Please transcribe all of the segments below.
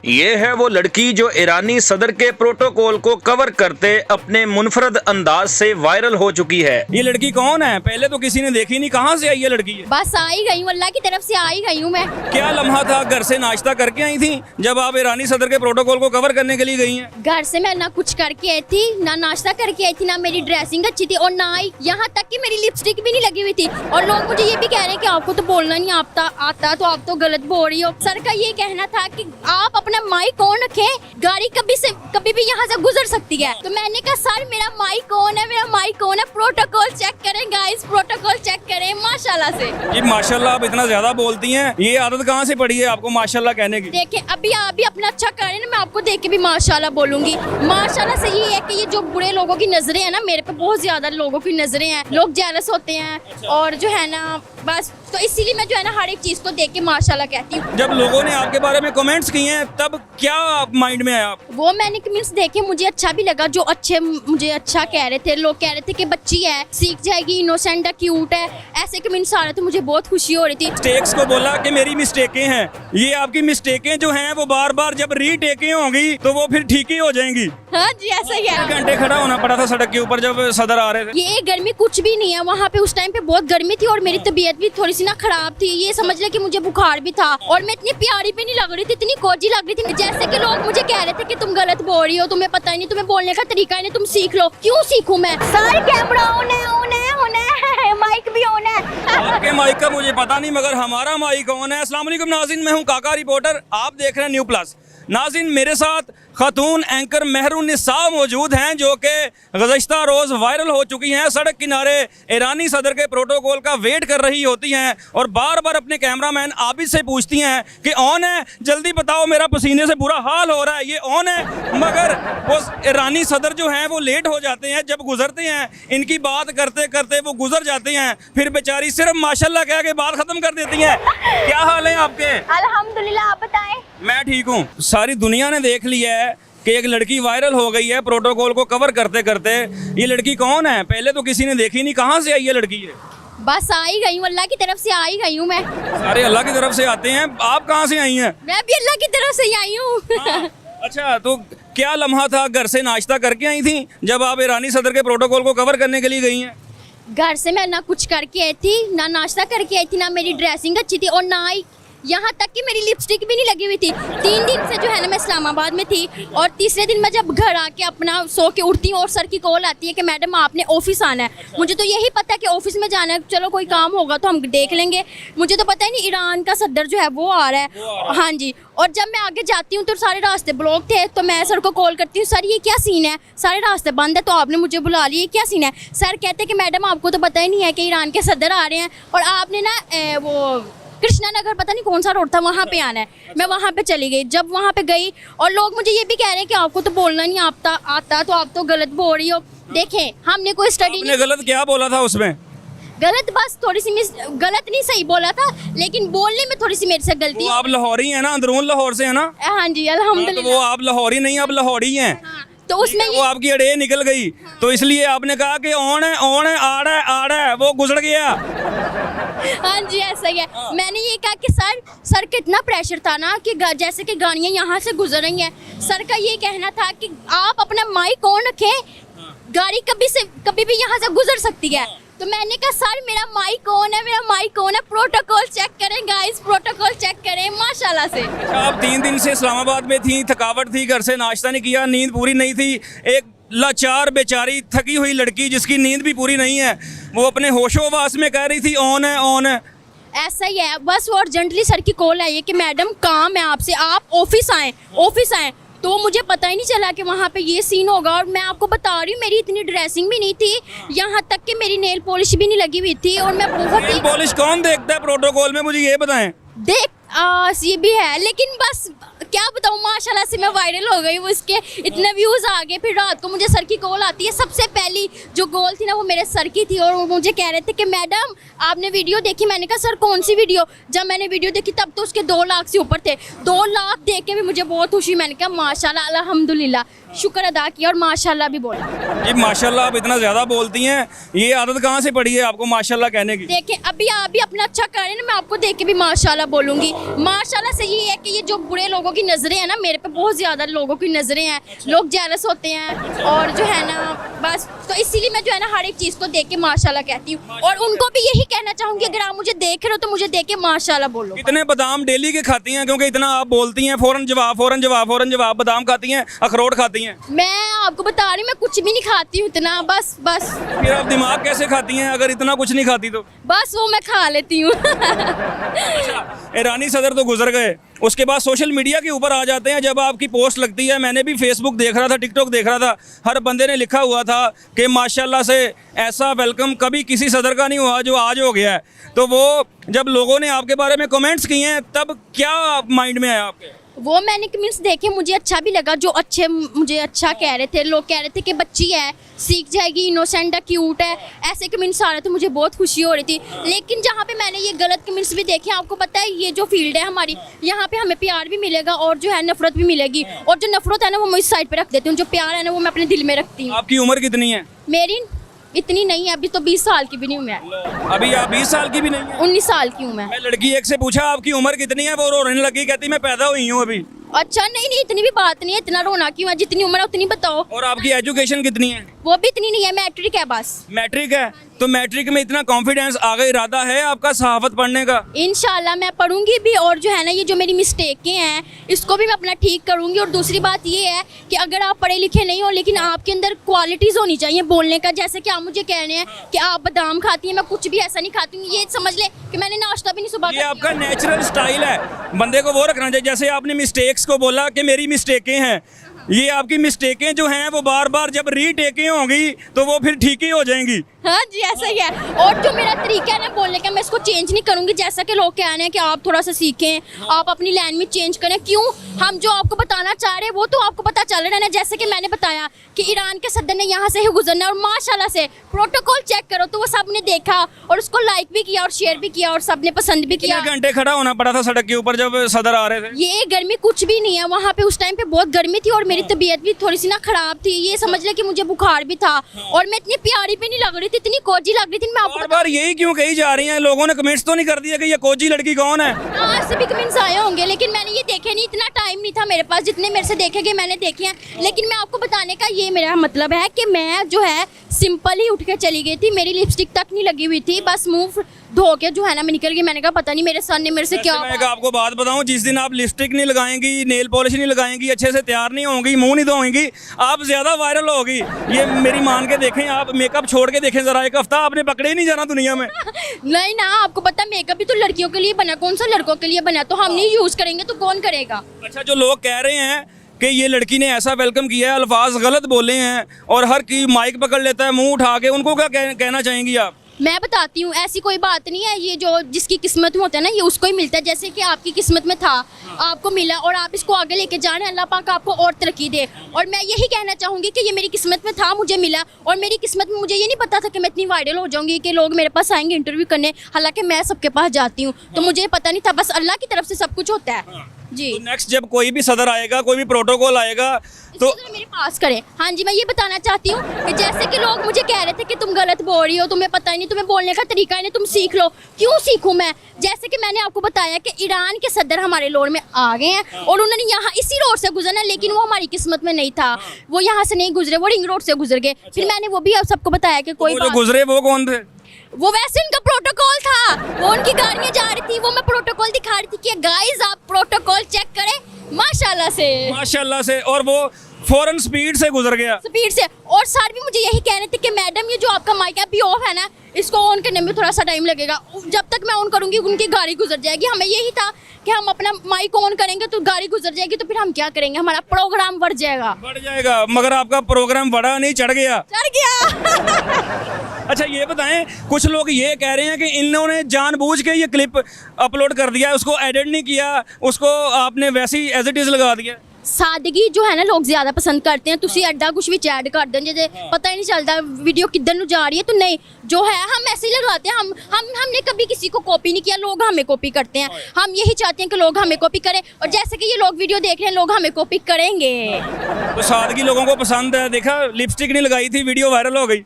ये है वो लड़की जो ईरानी सदर के प्रोटोकॉल को कवर करते अपने मुनफरद अंदाज से वायरल हो चुकी है। ये लड़की कौन है? पहले तो किसी ने देखी नहीं, कहाँ से आई ये लड़की? बस आ ही गई हूँ, अल्लाह की तरफ से आ ही गई हूँ मैं। क्या लम्हा था? घर से नाश्ता करके आई थी जब आप ईरानी सदर के प्रोटोकॉल को कवर करने के लिए गई हैं? घर से मैं ना कुछ करके आई थी, ना नाश्ता करके आई थी, ना मेरी ड्रेसिंग अच्छी थी और ना ही यहाँ तक कि मेरी लिपस्टिक भी नहीं लगी हुई थी। और लोग मुझे ये भी कह रहे हैं कि आपको तो बोलना नहीं आता तो आप तो गलत बोल रही हो। सर का ये कहना था कि आप अपना माइक ऑन रखें, गाड़ी कभी भी यहाँ से गुजर सकती है। तो मैंने कहा सर मेरा माइक ऑन है, मेरा माइक ऑन है, प्रोटोकॉल चेक करें गाइस, प्रोटोकॉल चेक करें। माशाल्लाह से ये माशाल्लाह आप इतना ज्यादा बोलती हैं, ये आदत कहाँ से पड़ी है आपको माशाल्लाह कहने की? देखिए अभी आप भी अपना अच्छा करें ना, मैं आपको देख के भी माशाल्लाह बोलूंगी। माशाल्लाह से ये है कि ये जो बुरे लोगों की नजरें हैं ना, मेरे पे बहुत ज्यादा लोगों की नजरें हैं, लोग जेलस होते हैं और जो है ना बस, तो इसीलिए मैं जो है ना हर एक चीज को देख के माशाल्लाह कहती हूँ। जब लोगों ने आपके बारे में कमेंट्स किए हैं तब क्या माइंड में आया? वो मैंने कमेंट्स देखे, मुझे अच्छा भी लगा, जो अच्छे मुझे अच्छा कह रहे थे। लोग कह रहे थे कि बच्ची है, सीख जाएगी, इनोसेंट है, क्यूट है, ऐसे कमेंट्स आ रहे थे, मुझे बहुत खुशी हो रही थी। मिस्टेक्स को बोला कि मेरी मिस्टेकें हैं, ये आपकी मिस्टेकें जो हैं वो बार बार जब रीटेकें होंगी तो वो फिर ठीक ही हो जाएंगी। हाँ जी ऐसा ही है। घंटे खड़ा होना पड़ा था सड़क के ऊपर जब सदर आ रहे थे। ये गर्मी कुछ भी नहीं है, वहाँ पे उस टाइम पे बहुत गर्मी थी और मेरी तबीयत भी थोड़ी सी ना खराब थी। ये समझ ले कि मुझे बुखार भी था और मैं इतनी प्यारी भी नहीं लग रही थी, इतनी कोजी लग रही थी। जैसे कि लोग मुझे कह रहे थे कि तुम गलत बोल रही हो, तुम्हें पता ही नहीं, तुम्हें बोलने का तरीका ही नहीं, तुम सीख लो। क्यों सीखूं मैं? सारे कैमरा ऑन है, माइक भी ऑन है। आपके माइक का मुझे पता नहीं मगर हमारा माइक ऑन है। अस्सलाम वालेकुम नाज़रीन, मैं हूं काका रिपोर्टर, आप देख रहे हैं न्यू प्लस। नाज़रीन मेरे साथ खातून एंकर मेहरुन्निसा मौजूद हैं जो कि गुज़श्ता रोज़ वायरल हो चुकी हैं। सड़क किनारे ईरानी सदर के प्रोटोकॉल का वेट कर रही होती हैं और बार बार अपने कैमरामैन आबिद से पूछती हैं कि ऑन है, जल्दी बताओ, मेरा पसीने से बुरा हाल हो रहा है, ये ऑन है। मगर वो ईरानी सदर जो हैं वो लेट हो जाते हैं, जब गुजरते हैं इनकी बात करते करते वो गुजर जाते हैं, फिर बेचारी सिर्फ माशाल्लाह कह के बात ख़त्म कर देती हैं। क्या हाल है आपके? अल्हम्दुलिल्लाह, आप बताएं। मैं ठीक हूँ। सारी दुनिया ने देख लिया है कि एक लड़की वायरल हो गई है प्रोटोकॉल को कवर करते करते। ये लड़की कौन है? पहले तो किसी ने देखी नहीं, कहाँ से आई ये लड़की है? बस आ ही गई हूँ, अल्लाह की तरफ से आ ही गई हूँ मैं। सारे अल्लाह की तरफ से आते हैं, आप कहाँ से आई हैं? मैं भी अल्लाह की तरफ से ही आई हूँ। हाँ, अच्छा तो क्या लम्हा था? घर से नाश्ता करके आई थी जब आप ईरानी सदर के प्रोटोकॉल को कवर करने के लिए गई हैं? घर से मैं ना कुछ करके आई थी, ना नाश्ता करके आई थी, ना मेरी ड्रेसिंग अच्छी थी और ना ही यहाँ तक कि मेरी लिपस्टिक भी नहीं लगी हुई थी। 3 दिन से जो है ना मैं इस्लामाबाद में थी और तीसरे दिन मैं जब घर आके अपना सो के उठती हूँ और सर की कॉल आती है कि मैडम आपने ऑफिस आना है। मुझे तो यही पता है कि ऑफिस में जाना है, चलो कोई काम होगा तो हम देख लेंगे। मुझे तो पता ही नहीं ईरान का सदर जो है वो आ रहा है। हाँ जी, और जब मैं आगे जाती हूँ तो सारे रास्ते ब्लॉक थे, तो मैं सर को कॉल करती हूँ, सर ये क्या सीन है, सारे रास्ते बंद है, तो आपने मुझे बुला लिया, क्या सीन है? सर कहते हैं कि मैडम आपको तो पता ही नहीं है कि ईरान के सदर आ रहे हैं और आपने ना वो कृष्णा नगर पता नहीं कौन सा रोड था वहाँ पे आना है। मैं वहाँ पे चली गई। जब वहाँ पे गई और लोग मुझे ये भी कह रहे हैं कि आपको तो बोलना नहीं आता तो आप तो गलत बोल रही हो। देखें हमने कोई स्टडी नहीं। गलत क्या बोला था उसमें? गलत बस थोड़ी सी गलत नहीं, सही बोला था, लेकिन बोलने में थोड़ी सी मेरे से गलती। आप लाहौरी हैं ना, अंदरून लाहौर से है ना? हाँ जी अल्हम्दुलिल्लाह। तो वो आप लाहौरी नहीं, आप लाहौरी हैं। हाँ, तो उसमें वो आपकी अड़े निकल गई तो इसलिए आपने कहा कि ऑन है, आ रहा है, वो गुजर गया। हाँ जी ऐसा ही है। मैंने ये कहा कि सर कितना प्रेशर था ना कि जैसे कि गाड़ियाँ यहाँ से गुजर रही हैं। सर का ये कहना था कि आप अपना माइक ऑन रखें, गाड़ी कभी भी यहाँ से गुजर सकती है। तो मैंने कहा सर मेरा माइक ऑन है, मेरा माइक ऑन है, प्रोटोकॉल चेक करें गाइस, प्रोटोकॉल चेक करें। माशाल्लाह से। आप 3 दिन से इस्लामाबाद में थी, थकावट थी, घर से नाश्ता नहीं किया, नींद पूरी नहीं थी। एक लाचार बेचारी थकी हुई लड़की जिसकी नींद भी पूरी नहीं है, वो अपने होशोवास में कह रही थी ऑन है। ऐसा ही है, बस वो अर्जेंटली सर की कॉल आई है कि मैडम काम है आपसे, आप ऑफिस आएँ। तो मुझे पता ही नहीं चला कि वहाँ पे ये सीन होगा। और मैं आपको बता रही हूँ मेरी इतनी ड्रेसिंग भी नहीं थी, यहाँ तक कि मेरी नेल पॉलिश भी नहीं लगी हुई थी और मैं बहुत नेल पॉलिश कौन देखता है प्रोटोकॉल में, मुझे ये बताएं। ये भी है, लेकिन बस क्या बताऊँ माशाल्लाह से मैं वायरल हो गई। वो इसके इतने व्यूज़ आ गए। फिर रात को मुझे सर की कॉल आती है। सबसे पहली जो कॉल थी ना वो मेरे सर की थी और वो मुझे कह रहे थे कि मैडम आपने वीडियो देखी? मैंने कहा सर कौन सी वीडियो? जब मैंने वीडियो देखी तब तो उसके 2 लाख से ऊपर थे। 2 लाख देख के भी मुझे बहुत खुशी। मैंने कहा माशाल्लाह अल्हम्दुलिल्लाह, शुक्र अदा किया और माशाल्लाह भी बोला। ये माशाल्लाह आप इतना ज़्यादा बोलती हैं, ये आदत कहाँ से पड़ी है आपको माशाल्लाह कहने की? देखिए अभी आप भी अपना अच्छा कर रहे हैं ना, मैं आपको देख के भी माशाल्लाह बोलूंगी। माशाल्लाह से ये है कि ये जो बुरे लोगों की नज़रें हैं ना, मेरे पे बहुत ज़्यादा लोगों की नज़रें हैं, लोग जेलस होते हैं और जो है ना बस, तो इसीलिए मैं जो है ना हर एक चीज़ को देख के माशाल्लाह कहती हूँ और उनको भी यही कहना चाहूँगी, अगर आप मुझे देख रहे हो तो मुझे देख के माशाल्लाह बोलो। कितने बादाम डेली के खाती हैं, क्योंकि इतना आप बोलती हैं, फ़ौरन जवाब फ़ौरन जवाब फ़ौरन जवाब। बादाम खाती हैं, अखरोट खाती हैं? मैं आपको बता रही हूँ, मैं कुछ भी नहीं खाती हूँ इतना, बस बस फिर आप दिमाग कैसे खाती हैं अगर इतना कुछ नहीं खाती तो? बस वो मैं खा लेती हूँ। ईरानी सदर तो गुजर गए, उसके बाद सोशल मीडिया के ऊपर आ जाते हैं जब आपकी पोस्ट लगती है। मैंने भी फेसबुक देख रहा था, टिकटॉक देख रहा था, हर बंदे ने लिखा हुआ था कि माशाल्लाह से ऐसा वेलकम कभी किसी सदर का नहीं हुआ जो आज हो गया है। तो वो जब लोगों ने आपके बारे में कमेंट्स किए हैं तब क्या माइंड में आया आपके? वो मैंने कमेंट्स देखे, मुझे अच्छा भी लगा, जो अच्छे मुझे अच्छा कह रहे थे। लोग कह रहे थे कि बच्ची है, सीख जाएगी, इनोसेंट है, क्यूट है, ऐसे कमेंट्स आ रहे थे, मुझे बहुत खुशी हो रही थी। लेकिन जहाँ पे मैंने ये गलत कमेंट्स भी देखे, आपको पता है ये जो फील्ड है हमारी, यहाँ पे हमें प्यार भी मिलेगा और जो है नफरत भी मिलेगी, और जो नफरत है ना वो मैं इस साइड पे रख देती हूँ, जो प्यार है ना वो मैं अपने दिल में रखती हूँ। आपकी उम्र कितनी है? मेरी इतनी नहीं है, अभी तो 20 साल की भी नहीं हूँ मैं। अभी आप 20 साल की भी नहीं है? 19 साल की हूँ मैं। मैं लड़की एक से पूछा आपकी उम्र कितनी है, वो रोने लगी, कहती मैं पैदा हुई हूँ अभी। अच्छा नहीं, इतनी भी बात नहीं है, इतना रोना क्यों है, जितनी उम्र है उतनी बताओ। और आपकी एजुकेशन कितनी है? वो भी इतनी नहीं है, मैट्रिक है बस। मैट्रिक है? तो मैट्रिक में इतना कॉन्फिडेंस, आगे इरादा है आपका सहाफत पढ़ने का? इंशाल्लाह मैं पढ़ूंगी भी, और जो है ना ये जो मेरी मिस्टेकें हैं इसको भी मैं अपना ठीक करूंगी। और दूसरी बात ये है कि अगर आप पढ़े लिखे नहीं हो लेकिन आपके अंदर क्वालिटीज़ होनी चाहिए बोलने का, जैसे कि आप मुझे कह रहे हैं कि आप बादाम खाती हैं, मैं कुछ भी ऐसा नहीं खाती हूँ, ये समझ ले कि मैंने नाश्ता भी नहीं सुबह ये आपका नेचुरल स्टाइल है, बंदे को वो रखना चाहिए। जैसे आपने मिस्टेक्स को बोला कि मेरी मिस्टेकें हैं, ये आपकी मिस्टेकें जो हैं वो बार बार जब रीटेकें होंगी तो वो फिर ठीक ही हो जाएंगी। हाँ जी ऐसा ही है। और जो मेरा तरीका है ना बोलने का, मैं इसको चेंज नहीं करूँगी। जैसा कि लोग कह रहे हैं कि आप थोड़ा सा सीखें, आप अपनी लैंग्वेज चेंज करें, क्यों? हम जो आपको बताना चाह रहे हैं वो तो आपको पता चल रहा है ना। जैसे कि मैंने बताया कि ईरान के सदर ने यहाँ से ही गुजरना है और माशाल्लाह से प्रोटोकॉल चेक करो तो वो सब ने देखा और उसको लाइक भी किया और शेयर भी किया और सब ने पसंद भी किया। कितने घंटे खड़ा होना पड़ा था सड़क के ऊपर जब सदर आ रहे थे? ये गर्मी कुछ भी नहीं है, वहाँ पे उस टाइम पे बहुत गर्मी थी और मेरी तबीयत भी थोड़ी सी ना खराब थी। ये समझ ले कि मुझे बुखार भी था और मैं इतनी प्यारी भी नहीं लग रही थी, इतनी कोजी लग रही थी। मैं आपको बार यही क्यों कही जा रही हैं? लोगों ने कमेंट्स तो नहीं कर दिया कि ये कोजी लड़की कौन है? आज से भी कमेंट्स आए होंगे लेकिन मैंने ये देखे नहीं, इतना टाइम नहीं था मेरे पास। जितने मेरे से देखे गए मैंने देखे हैं, लेकिन मैं आपको बताने का ये मेरा मतलब है कि मैं जो है सिंपल ही उठ के चली गई थी, मेरी लिपस्टिक तक नहीं लगी हुई थी, बस मुंह धो के जो है ना मैं निकल गई। मैंने कहा पता नहीं मेरे सर ने मेरे से क्या। मैं आपको बात बताऊं, जिस दिन आप लिपस्टिक नहीं लगाएंगी, नेल पॉलिश नहीं लगाएंगी, अच्छे से तैयार नहीं होंगी, मुंह नहीं धोएंगी, आप ज्यादा वायरल होगी। ये मेरी मान के देखें, आप मेकअप छोड़ के देखें जरा, एक हफ्ता आपने पकड़े ही नहीं जाना दुनिया में। नहीं ना, आपको पता मेकअप भी तो लड़कियों के लिए बना, कौन सा लड़कों के लिए बना? तो हम नहीं यूज करेंगे तो कौन करेगा? अच्छा, जो लोग कह रहे हैं कि ये लड़की ने ऐसा वेलकम किया है, अल्फाज गलत बोले हैं और हर की माइक पकड़ लेता है मुंह उठा के, उनको क्या कहना चाहेंगी आप? मैं बताती हूँ, ऐसी कोई बात नहीं है। ये जो जिसकी किस्मत में होता है ना ये उसको ही मिलता है। जैसे कि आपकी किस्मत में था, आपको मिला और आप इसको आगे लेके जा रहे हैं, अल्लाह पाक आपको और तरक्की दे। और मैं यही कहना चाहूँगी कि ये मेरी किस्मत में था, मुझे मिला, और मेरी किस्मत में मुझे ये नहीं पता था कि मैं इतनी वायरल हो जाऊँगी कि लोग मेरे पास आएंगे इंटरव्यू करने। हालांकि मैं सबके पास जाती हूँ तो मुझे पता नहीं था, बस अल्लाह की तरफ से सब कुछ होता है जी। तो नेक्स्ट जब कोई भी सदर आएगा, कोई भी प्रोटोकॉल आएगा तो मेरे पास करें। हाँ जी, मैं ये बताना चाहती हूँ कि जैसे कि लोग मुझे कह रहे थे कि तुम गलत बोल रही हो, तुम्हें पता ही नहीं, तुम्हें बोलने का तरीका ही नहीं, तुम सीख लो। क्यों सीखूं मैं? जैसे कि मैंने आपको बताया कि ईरान के सदर हमारे रोड में आ गए हैं और उन्होंने यहाँ इसी रोड से गुजरना, लेकिन वो हमारी किस्मत में नहीं था, वो यहाँ से नहीं गुजरे, वो रिंग रोड से गुजर गए। फिर मैंने वो भी आप सबको बताया कि कोई जो गुजरे वो कौन थे? वो वैसे उनका प्रोटोकॉल था, वो उनकी गाड़ियाँ जा रही थी, वो मैं प्रोटोकॉल दिखा रही थी कि गाइस आप प्रोटोकॉल चेक करें। माशाल्लाह से और वो फौरन स्पीड से गुजर गया, स्पीड से। और सर भी मुझे यही कह रहे थे कि मैडम ये जो आपका माइक अभी ऑफ है ना, इसको ऑन करने में थोड़ा सा टाइम लगेगा, जब तक मैं ऑन करूंगी उनकी गाड़ी गुजर जाएगी। हमें यही था कि हम अपना माइक ऑन करेंगे तो गाड़ी गुजर जाएगी, तो फिर हम क्या करेंगे, हमारा प्रोग्राम बढ़ जाएगा। मगर आपका प्रोग्राम बढ़ा नहीं, चढ़ गया। अच्छा ये बताएं, कुछ लोग ये कह रहे हैं कि इन्होंने जानबूझ के ये क्लिप अपलोड कर दिया, उसको एडिट नहीं किया, उसको आपने वैसे ही एज इट इज़ लगा दिया। ਸਾਦਗੀ ਜੋ ਹੈ ਨਾ ਲੋਕ ਜ਼ਿਆਦਾ ਪਸੰਦ करते हैं ਤੁਸੀਂ ਐਡਾ ਕੁਝ ਵਿੱਚ ऐड कर दें जैसे पता ही नहीं चलता वीडियो किधर नु जा रही है तो नहीं जो है हम ऐसे ही लगवाते हैं हमने कभी किसी को कॉपी नहीं किया लोग हमें कॉपी करते हैं हम यही चाहते हैं कि लोग हमें कॉपी करें और जैसे कि ये लोग वीडियो देख रहे हैं लोग हमें कॉपी करेंगे तो सादगी लोगों को पसंद है, देखा लिपस्टिक नहीं लगाई थी वीडियो वायरल हो गई।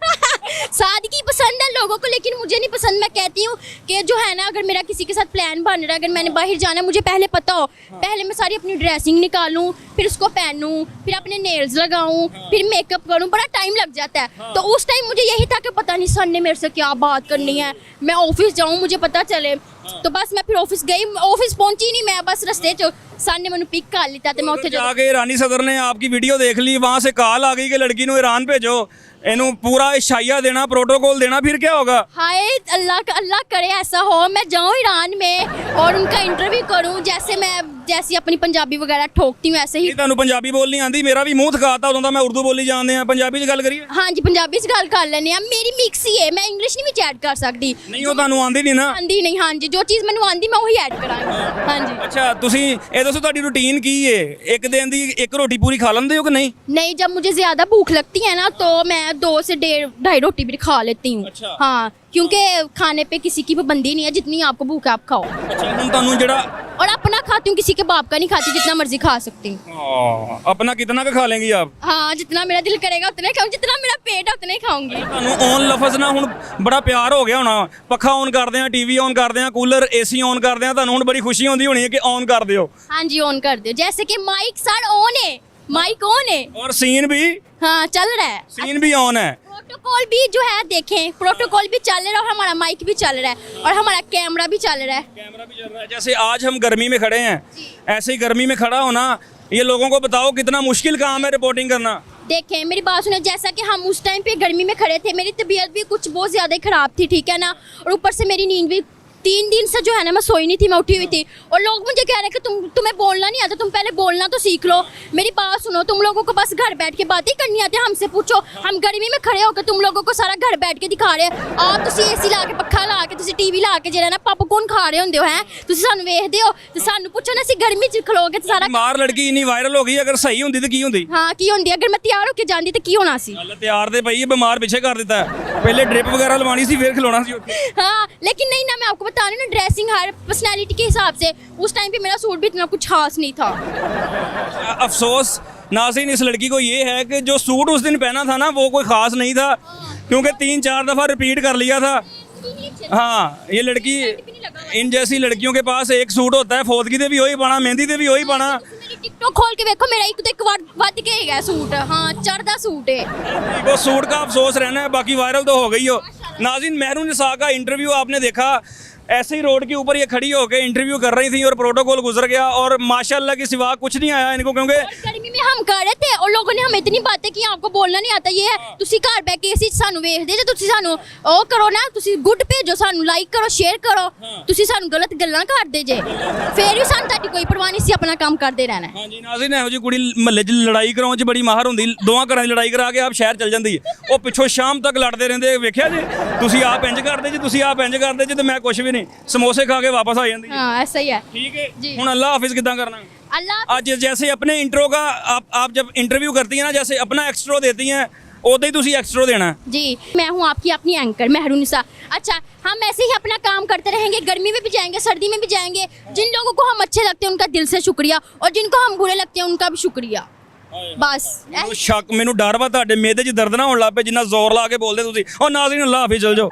सादगी पसंद है लोगों को लेकिन मुझे नहीं पसंद। मैं कहती हूँ कि जो है ना अगर मेरा किसी के साथ प्लान बन रहा है अगर मैंने बाहर जाना है मुझे पहले पता हो, पहले मैं सारी अपनी ड्रेसिंग निकालूं फिर उसको पहनूं फिर अपने नेल्स लगाऊं फिर मेकअप करूं, बड़ा टाइम लग जाता है। तो उस टाइम मुझे यही था कि पता नहीं सर ने मेरे से क्या बात करनी है, मैं ऑफिस जाऊं मुझे पता चले। तो बस मैं फिर ऑफिस गई, ऑफिस पहुंची नहीं मैं, बस रस्ते च सर ने मैंने पिक कर लिया तो मैं उत्थे जाके ईरानी सदर ने आपकी वीडियो देख ली, वहां से कॉल आ गई कि लड़की को ईरान भेजो, इन्हों पूरा इशाइया देना प्रोटोकॉल देना, फिर क्या होगा? हाय अल्लाह करे ऐसा हो मैं जाऊँ ईरान में और उनका इंटरव्यू करूँ जैसे अपनी पंजाबी वगैरह ठोकती हूँ ऐसे ही। ਤੁਹਾਨੂੰ ਪੰਜਾਬੀ ਬੋਲਣੀ ਆਂਦੀ? ਮੇਰਾ ਵੀ ਮੂੰਹ ਥਕਾਤਾ ਉਦੋਂ ਦਾ ਮੈਂ ਉਰਦੂ ਬੋਲੀ ਜਾਂਦੇ ਆ, ਪੰਜਾਬੀ 'ਚ ਗੱਲ ਕਰੀਏ। हाँ जी पंजाबी च गल कर लेने आ, मेरी मिक्स ही है मैं इंग्लिश नहीं विच ऐड कर सकती। ਨਹੀਂ ਉਹ ਤੁਹਾਨੂੰ ਆਂਦੀ ਨਹੀਂ ਨਾ। आंदी नहीं हाँ जी जो चीज़ मैंने आंदी मैं वही ऐड करांगी। हाँ जी ਅੱਛਾ ਤੁਸੀਂ ਇਹ ਦੱਸੋ ਤੁਹਾਡੀ ਰੂਟੀਨ ਕੀ ਹੈ? ਇੱਕ ਦਿਨ ਦੀ ਇੱਕ ਰੋਟੀ ਪੂਰੀ ਖਾ ਲੈਂਦੇ ਹੋ ਕਿ ਨਹੀਂ? नहीं जब मुझे ज़्यादा भूख लगती है ना तो मैं 2 से 1.5 रोटी भी खा लेती हूँ। अच्छा। हाँ क्योंकि खाने पे किसी की पाबंदी नहीं है, जितनी आपको भूख है आप खाओ ਅੱਛਾ ਹੁਣ ਤੁਹਾਨੂੰ ਜਿਹੜਾ और अपना खाती हूँ किसी के बाप का नहीं खाती, जितना मर्जी खा सकती हूँ। अपना कितना का खा लेंगी आप? हाँ जितना मेरा दिल करेगा उतना ही खाऊंगी, जितना मेरा पेट है उतना ही खाऊंगी। ਤੁਹਾਨੂੰ ਔਨ ਲਫ਼ਜ਼ ਨਾਲ ਹੁਣ ਬੜਾ ਪਿਆਰ ਹੋ ਗਿਆ ਹੋਣਾ, ਪੱਖਾ ਔਨ ਕਰਦੇ ਆ, ਟੀਵੀ ਔਨ ਕਰਦੇ ਆ, ਕੂਲਰ ਏਸੀ ਔਨ ਕਰਦੇ ਆ, ਤੁਹਾਨੂੰ ਹੁਣ ਬੜੀ ਖੁਸ਼ੀ ਹੁੰਦੀ ਹੋਣੀ ਹੈ ਕਿ ਔਨ ਕਰ ਦਿਓ। हाँ जी ऑन कर दो, जैसे कि माइक सर ऑन है, माइक ऑन है। और सीन भी हाँ चल रहा है, सीन भी ऑन है। प्रोटोकॉल भी जो है देखें प्रोटोकॉल भी चल रहा है और हमारा माइक भी चल रहा है और हमारा कैमरा भी चल रहा है। कैमरा भी चल रहा है। जैसे आज हम गर्मी में खड़े हैं, ऐसे ही गर्मी में खड़ा होना, ये लोगों को बताओ कितना मुश्किल काम है रिपोर्टिंग करना। देखें मेरी बात सुनो, जैसा कि हम उस टाइम पे गर्मी में खड़े थे, मेरी तबीयत भी कुछ बहुत ज़्यादा ही ख़राब थी, ठीक है ना, और ऊपर से मेरी नींद भी 3 दिन से जो है ना मैं सोई नहीं थी, मैं उठी हुई थी और लोग मुझे कह रहे हैं कि तुम्हें बोलना नहीं आता, तुम पहले बोलना तो सीख लो। मेरी बात सुनो, तुम लोगों को बस घर बैठ के बातें करनी आती है, हमसे पूछो। हम गर्मी में खड़े होकर तुम लोगों को सारा घर बैठ के दिखा रहे हैं, आप तुसी एसी ला के पक्खा ला के तुसी टीवी ला के ਜਿਹੜਾ ਨਾ ਪੌਪਕੌਰਨ ਖਾ ਰਹੇ ਹੁੰਦੇ ਹੋ ਹੈ, ਤੁਸੀਂ ਸਾਨੂੰ ਵੇਖਦੇ ਹੋ ਤੇ ਸਾਨੂੰ ਪੁੱਛੋ ਨਾ ਅਸੀਂ ਗਰਮੀ 'ਚ ਖਲੋਗੇ ਤੇ ਸਾਰਾ ਮਾਰ ਲੜਕੀ ਇੰਨੀ ਵਾਇਰਲ ਹੋ ਗਈ, ਅਗਰ ਸਹੀ ਹੁੰਦੀ ਤਾਂ ਕੀ ਹੁੰਦੀ? ਹਾਂ ਕੀ ਹੁੰਦੀ ਅਗਰ ਮੈਂ ਤਿਆਰ ਹੋ ਕੇ ਜਾਂਦੀ ਤੇ ਕੀ ਹੋਣਾ ਸੀ? ਚੱਲ ਤਿਆਰ ਤੇ ਪਈ ਹੈ, ਬਿਮਾਰ ਪਿੱਛੇ ਕਰ ਦਿੱਤਾ ਹੈ। ਪਹਿਲੇ ਡ੍ਰਿਪ ਵਗੈਰਾ ਲਵਾਣੀ ਸੀ ਫਿਰ ਖਿਲਾਉਣਾ ਸੀ ਉੱਥੇ। हाँ लेकिन नहीं ना, मैं आपको बता रही हूँ ना ड्रेसिंग हर पर्सनैलिटी के हिसाब से, उस टाइम पे मेरा सूट भी इतना कुछ खास नहीं था। अफसोस नाज़रीन इस लड़की को ये है कि जो सूट उस दिन पहना था ना वो कोई ख़ास नहीं था, क्योंकि 3-4 दफ़ा रिपीट कर लिया था। हाँ ये लड़की, इन जैसी लड़कियों के पास एक सूट होता है, फौदगी दे भी वही पाना, मेहंदी दे भी वही पाना। टिकटॉक खोल के देखो मेरा एक बार वध के है सूट, हाँ चढ़दा सूट है। वो सूट का अफसोस रहना है, बाकी वायरल तो हो गई हो। नाज़रीन मेहरून निसा का इंटरव्यू आपने देखा, ऐसे ही रोड के ऊपर ये खड़ी होकर इंटरव्यू कर रही थी और प्रोटोकॉल गुजर गया और माशाल्लाह के सिवा कुछ नहीं आया इनको, क्योंकि गर्मी में हम कर रहे थे और लोगों ने हमें इतनी बातें की आपको बोलना नहीं आता, ये है ਤੁਸੀਂ ਘਰ ਬੈ ਕੇ ਅਸੀਂ ਸਾਨੂੰ ਵੇਖਦੇ ਜੇ ਤੁਸੀਂ ਸਾਨੂੰ ਉਹ ਕਰੋ ਨਾ, ਤੁਸੀਂ ਗੁੱਡ ਭੇਜੋ ਸਾਨੂੰ, ਲਾਈਕ ਕਰੋ ਸ਼ੇਅਰ ਕਰੋ, ਤੁਸੀਂ ਸਾਨੂੰ ਗਲਤ ਗੱਲਾਂ ਕਰਦੇ ਜੇ ਫੇਰ ਵੀ ਸਾਨੂੰ ਤੁਹਾਡੀ ਕੋਈ ਪਰਵਾਹ ਨਹੀਂ ਸੀ, ਆਪਣਾ ਕੰਮ ਕਰਦੇ ਰਹਿਣਾ। ਹਾਂਜੀ ਨਾਜ਼ਰੀਨ ਇਹੋ ਜਿਹੀ ਕੁੜੀ ਮਹੱਲੇ 'ਚ ਲੜਾਈ ਕਰਾਉਣ 'ਚ ਬੜੀ ਮਾਹਰ ਹੁੰਦੀ, ਦੋਵਾਂ ਘਰਾਂ ਦੀ ਲੜਾਈ ਕਰਾ ਕੇ ਆਪ ਸ਼ਹਿਰ ਚਲ ਜਾਂਦੀ ਹੈ, ਉਹ ਪਿੱਛੋਂ ਸ਼ਾਮ ਤੱਕ ਲੜਦੇ ਰਹਿੰਦੇ, ਵੇਖਿਆ ਜੀ ਤੁਸੀਂ ਆਪ ਇੰਜ ਕਰਦੇ ਜੀ, ਤੁਸੀਂ ਆਪ ਇੰਜ ਕਰਦੇ ਜੀ, ਤੇ ਮੈਂ ਕੁਝ ਵੀ ਨਹੀਂ, ਸਮੋਸੇ ਖਾ के वापस आ जाती है। हाँ ऐसा ही है ठीक है जी। हुन अल्लाह हाफिज कितना करना अल्लाह। आज जैसे अपने इंट्रो का आप जब इंटरव्यू करती हैं ना, जैसे अपना एक्स्ट्रो देती हैं उदा ही तुसी एक्स्ट्रो देना है। जी मैं हूँ आपकी अपनी एंकर मेहरून निसा। अच्छा हम ऐसे ही अपना काम करते रहेंगे, गर्मी में भी जाएंगे सर्दी में भी जाएंगे, जिन लोगों को हम अच्छे लगते हैं उनका दिल से शुक्रिया और जिनको हम बुरे लगते हैं उनका भी शुक्रिया। बस शक मैनू डर वा ਤੁਹਾਡੇ ਮੇਦੇ 'ਚ ਦਰਦ ਨਾ ਹੋਣ ਲੱਗ ਪਏ, ਜਿੰਨਾ ਜ਼ੋਰ ਲਾ ਕੇ ਬੋਲਦੇ ਤੁਸੀਂ। ਉਹ ਨਾਜ਼ਰੀਨ ਅੱਲਾਹ ਹਾਫਿਜ਼, ਚਲ ਜਾਓ।